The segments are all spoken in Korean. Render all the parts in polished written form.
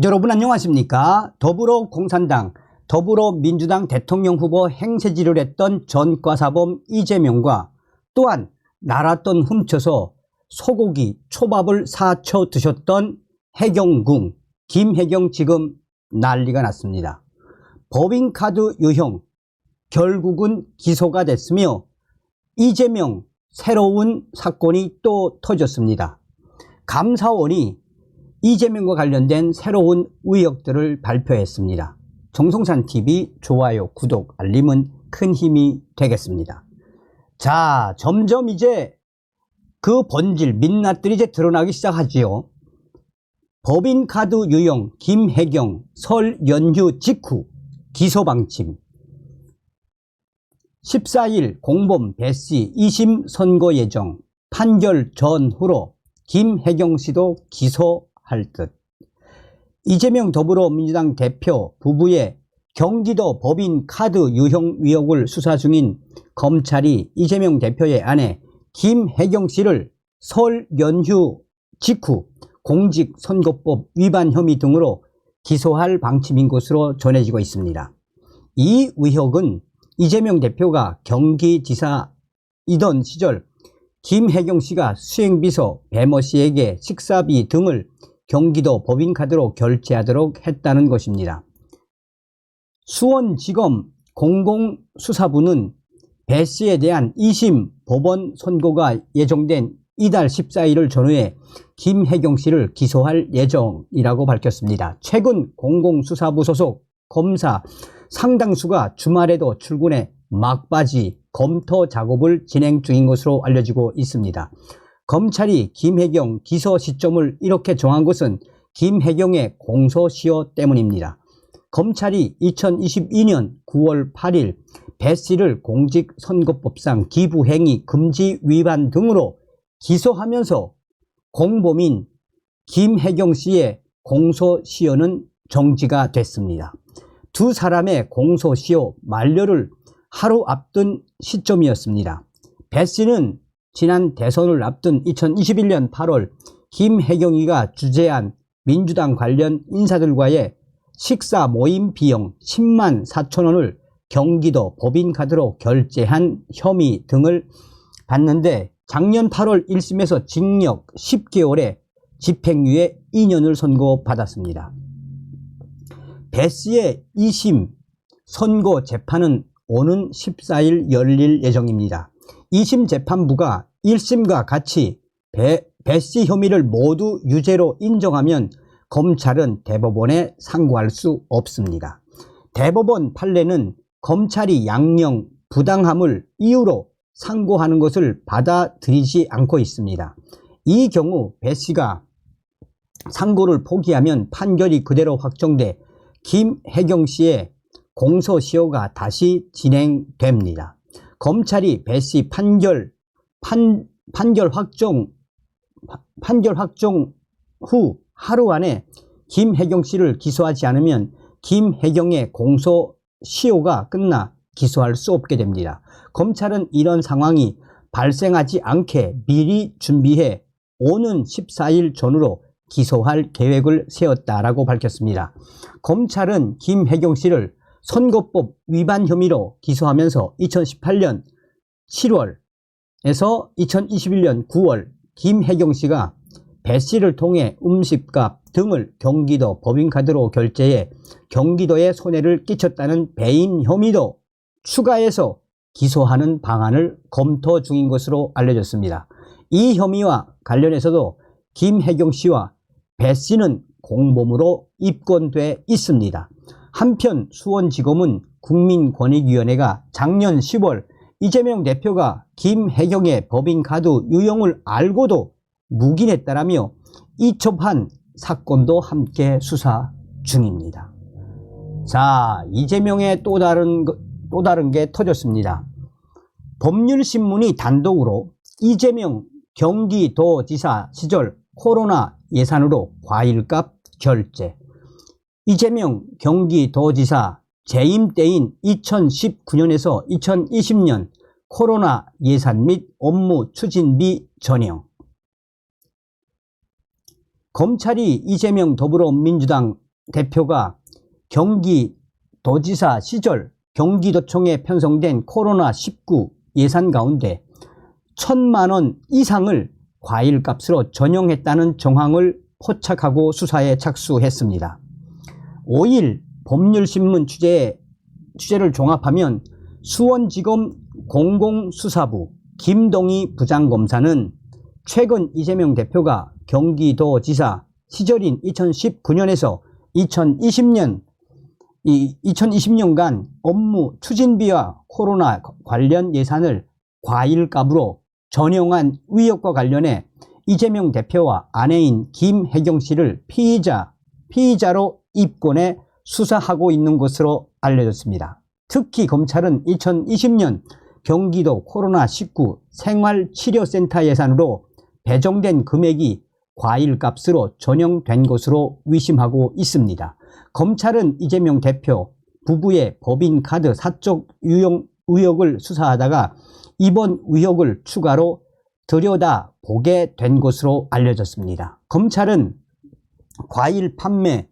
여러분 안녕하십니까? 더불어공산당, 더불어민주당 대통령 후보 행세지를 했던 전과사범 이재명과 또한 날았던 훔쳐서 소고기, 초밥을 사쳐 드셨던 해경궁 김해경 지금 난리가 났습니다. 법인카드 유형 결국은 기소가 됐으며 이재명 새로운 사건이 또 터졌습니다. 감사원이 이재명과 관련된 새로운 의혹들을 발표했습니다. 정성산TV 좋아요, 구독, 알림은 큰 힘이 되겠습니다. 자, 점점 이제 그 본질, 민낯들이 이제 드러나기 시작하지요. 법인카드 유형 김해경 설 연휴 직후 기소방침, 14일 공범 배씨 2심 선고 예정, 판결 전후로 김해경 씨도 기소할 듯. 이재명 더불어민주당 대표 부부의 경기도 법인카드 유형 의혹을 수사 중인 검찰이 이재명 대표의 아내 김해경 씨를 설 연휴 직후 공직선거법 위반 혐의 등으로 기소할 방침인 것으로 전해지고 있습니다. 이 의혹은 이재명 대표가 경기지사이던 시절 김해경 씨가 수행비서 배모 씨에게 식사비 등을 경기도 법인카드로 결제하도록 했다는 것입니다. 수원지검 공공수사부는 배 씨에 대한 2심 법원 선고가 예정된 이달 14일을 전후해 김해경 씨를 기소할 예정이라고 밝혔습니다. 최근 공공수사부 소속 검사 상당수가 주말에도 출근해 막바지 검토 작업을 진행 중인 것으로 알려지고 있습니다. 검찰이 김해경 기소 시점을 이렇게 정한 것은 김해경의 공소시효 때문입니다. 검찰이 2022년 9월 8일 배 씨를 공직선거법상 기부행위 금지 위반 등으로 기소하면서 공범인 김해경 씨의 공소시효는 정지가 됐습니다. 두 사람의 공소시효 만료를 하루 앞둔 시점이었습니다. 배 씨는 지난 대선을 앞둔 2021년 8월 김해경이가 주재한 민주당 관련 인사들과의 식사 모임 비용 10만 4천 원을 경기도 법인카드로 결제한 혐의 등을 받는데 작년 8월 1심에서 징역 10개월에 집행유예 2년을 선고받았습니다. 배 씨의 2심 선고 재판은 오는 14일 열릴 예정입니다. 2심 재판부가 1심과 같이 배 씨 혐의를 모두 유죄로 인정하면 검찰은 대법원에 상고할 수 없습니다. 대법원 판례는 검찰이 양형 부당함을 이유로 상고하는 것을 받아들이지 않고 있습니다. 이 경우 배 씨가 상고를 포기하면 판결이 그대로 확정돼 김해경 씨의 공소시효가 다시 진행됩니다. 검찰이 배 씨 판결 확정 후 하루 안에 김해경 씨를 기소하지 않으면 김해경의 공소시효가 끝나 기소할 수 없게 됩니다. 검찰은 이런 상황이 발생하지 않게 미리 준비해 오는 14일 전후로 기소할 계획을 세웠다라고 밝혔습니다. 검찰은 김해경 씨를 선거법 위반 혐의로 기소하면서 2018년 7월에서 2021년 9월 김해경 씨가 배 씨를 통해 음식값 등을 경기도 법인카드로 결제해 경기도에 손해를 끼쳤다는 배임 혐의도 추가해서 기소하는 방안을 검토 중인 것으로 알려졌습니다. 이 혐의와 관련해서도 김해경 씨와 배 씨는 공범으로 입건돼 있습니다. 한편 수원지검은 국민권익위원회가 작년 10월 이재명 대표가 김해경의 법인카드 유형을 알고도 묵인했다라며 이첩한 사건도 함께 수사 중입니다. 자, 이재명의 또 다른 게 터졌습니다. 법률신문이 단독으로 이재명 경기도지사 시절 코로나 예산으로 과일값 결제. 이재명 경기도지사 재임 때인 2019년에서 2020년 코로나 예산 및 업무 추진비 전형. 검찰이 이재명 더불어민주당 대표가 경기도지사 시절 경기도청에 편성된 코로나19 예산 가운데 1,000만 원 이상을 과일값으로 전용했다는 정황을 포착하고 수사에 착수했습니다. 5일 법률신문 취재를 종합하면 수원지검 공공수사부 김동희 부장검사는 최근 이재명 대표가 경기도지사 시절인 2019년에서 2020년간 업무 추진비와 코로나 관련 예산을 과일값으로 전용한 의혹과 관련해 이재명 대표와 아내인 김혜경 씨를 피의자로 입건해 수사하고 있는 것으로 알려졌습니다. 특히 검찰은 2020년 경기도 코로나19 생활치료센터 예산으로 배정된 금액이 과일값으로 전용된 것으로 의심하고 있습니다. 검찰은 이재명 대표 부부의 법인카드 사적 유용 의혹을 수사하다가 이번 의혹을 추가로 들여다보게 된 것으로 알려졌습니다. 검찰은 과일 판매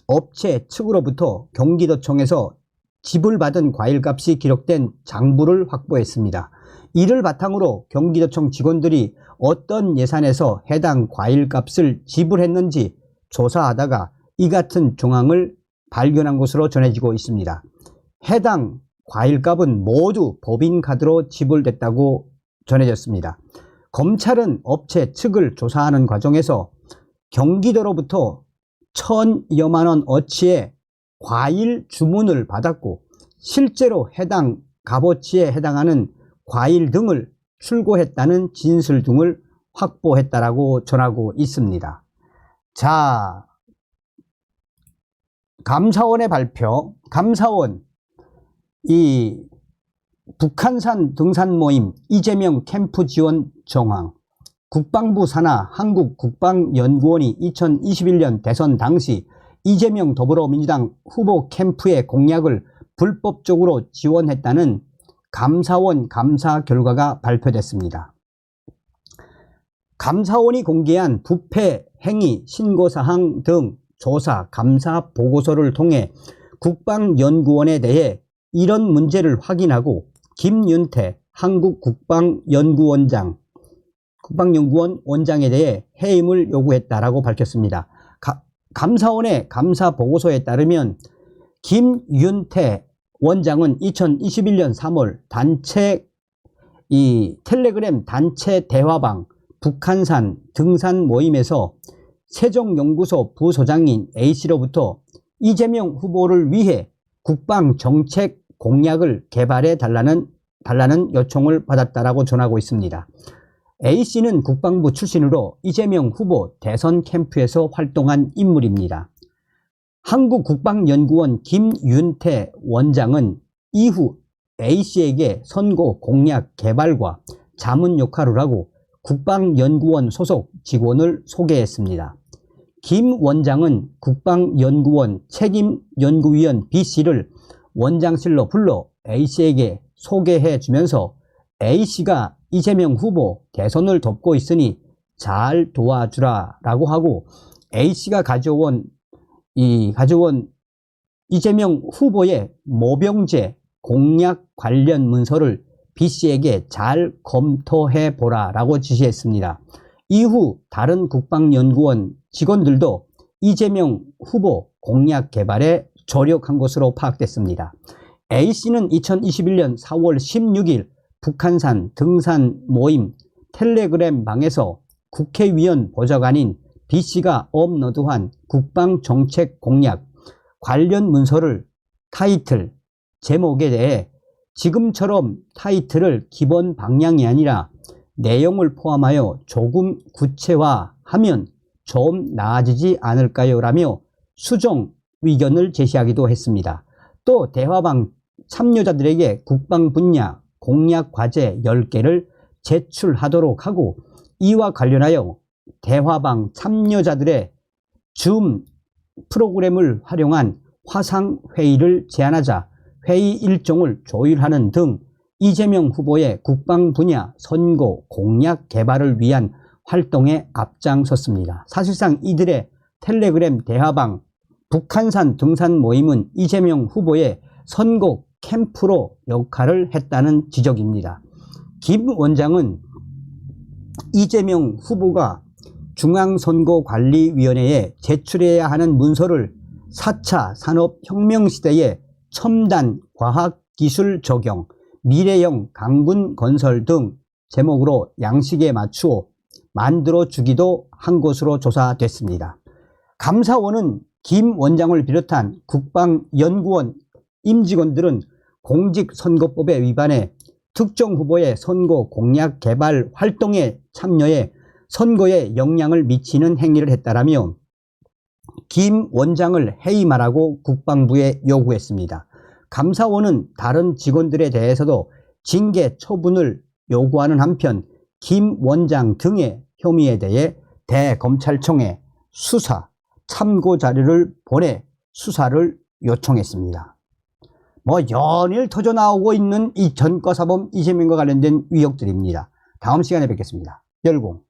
업체 측으로부터 경기도청에서 지불받은 과일값이 기록된 장부를 확보했습니다. 이를 바탕으로 경기도청 직원들이 어떤 예산에서 해당 과일값을 지불했는지 조사하다가 이 같은 정황을 발견한 것으로 전해지고 있습니다. 해당 과일값은 모두 법인카드로 지불됐다고 전해졌습니다. 검찰은 업체 측을 조사하는 과정에서 경기도로부터 1,000여만 원 어치의 과일 주문을 받았고 실제로 해당 값어치에 해당하는 과일 등을 출고했다는 진술 등을 확보했다라고 전하고 있습니다. 자, 감사원의 발표. 감사원 이 북한산 등산 모임 이재명 캠프 지원 정황. 국방부 산하 한국국방연구원이 2021년 대선 당시 이재명 더불어민주당 후보 캠프의 공약을 불법적으로 지원했다는 감사원 감사 결과가 발표됐습니다. 감사원이 공개한 부패 행위 신고사항 등 조사 감사 보고서를 통해 국방연구원에 대해 이런 문제를 확인하고 김윤태 한국국방연구원 원장에 대해 해임을 요구했다라고 밝혔습니다. 감사원의 감사 보고서에 따르면 김윤태 원장은 2021년 3월 텔레그램 단체 대화방 북한산 등산 모임에서 세종연구소 부소장인 A씨로부터 이재명 후보를 위해 국방정책 공약을 개발해 달라는 요청을 받았다라고 전하고 있습니다. A씨는 국방부 출신으로 이재명 후보 대선 캠프에서 활동한 인물입니다. 한국국방연구원 김윤태 원장은 이후 A씨에게 선거 공약 개발과 자문 역할을 하고 국방연구원 소속 직원을 소개했습니다. 김 원장은 국방연구원 책임연구위원 B씨를 원장실로 불러 A씨에게 소개해 주면서 A씨가 이재명 후보 대선을 돕고 있으니 잘 도와주라 라고 하고 A씨가 가져온 이재명 후보의 모병제 공약 관련 문서를 B씨에게 잘 검토해 보라 라고 지시했습니다. 이후 다른 국방연구원 직원들도 이재명 후보 공약 개발에 조력한 것으로 파악됐습니다. A씨는 2021년 4월 16일 북한산 등산 모임 텔레그램 방에서 국회의원 보좌관인 B씨가 업로드한 국방정책 공약 관련 문서를 타이틀, 제목에 대해 지금처럼 타이틀을 기본 방향이 아니라 내용을 포함하여 조금 구체화하면 좀 나아지지 않을까요? 라며 수정 의견을 제시하기도 했습니다. 또 대화방 참여자들에게 국방 분야 공약 과제 10개를 제출하도록 하고 이와 관련하여 대화방 참여자들의 줌 프로그램을 활용한 화상회의를 제안하자 회의 일정을 조율하는 등 이재명 후보의 국방 분야 선거 공약 개발을 위한 활동에 앞장섰습니다. 사실상 이들의 텔레그램 대화방 북한산 등산 모임은 이재명 후보의 선거 캠프로 역할을 했다는 지적입니다. 김 원장은 이재명 후보가 중앙선거관리위원회에 제출해야 하는 문서를 4차 산업혁명 시대의 첨단 과학기술 적용, 미래형 강군 건설 등 제목으로 양식에 맞추어 만들어주기도 한 것으로 조사됐습니다. 감사원은 김 원장을 비롯한 국방연구원 임직원들은 공직선거법에 위반해 특정 후보의 선거 공약 개발 활동에 참여해 선거에 영향을 미치는 행위를 했다라며 김 원장을 해임하라고 국방부에 요구했습니다. 감사원은 다른 직원들에 대해서도 징계 처분을 요구하는 한편 김 원장 등의 혐의에 대해 대검찰청에 수사 참고 자료를 보내 수사를 요청했습니다. 연일 터져 나오고 있는 이 전과사범 이재명과 관련된 의혹들입니다. 다음 시간에 뵙겠습니다. 열공.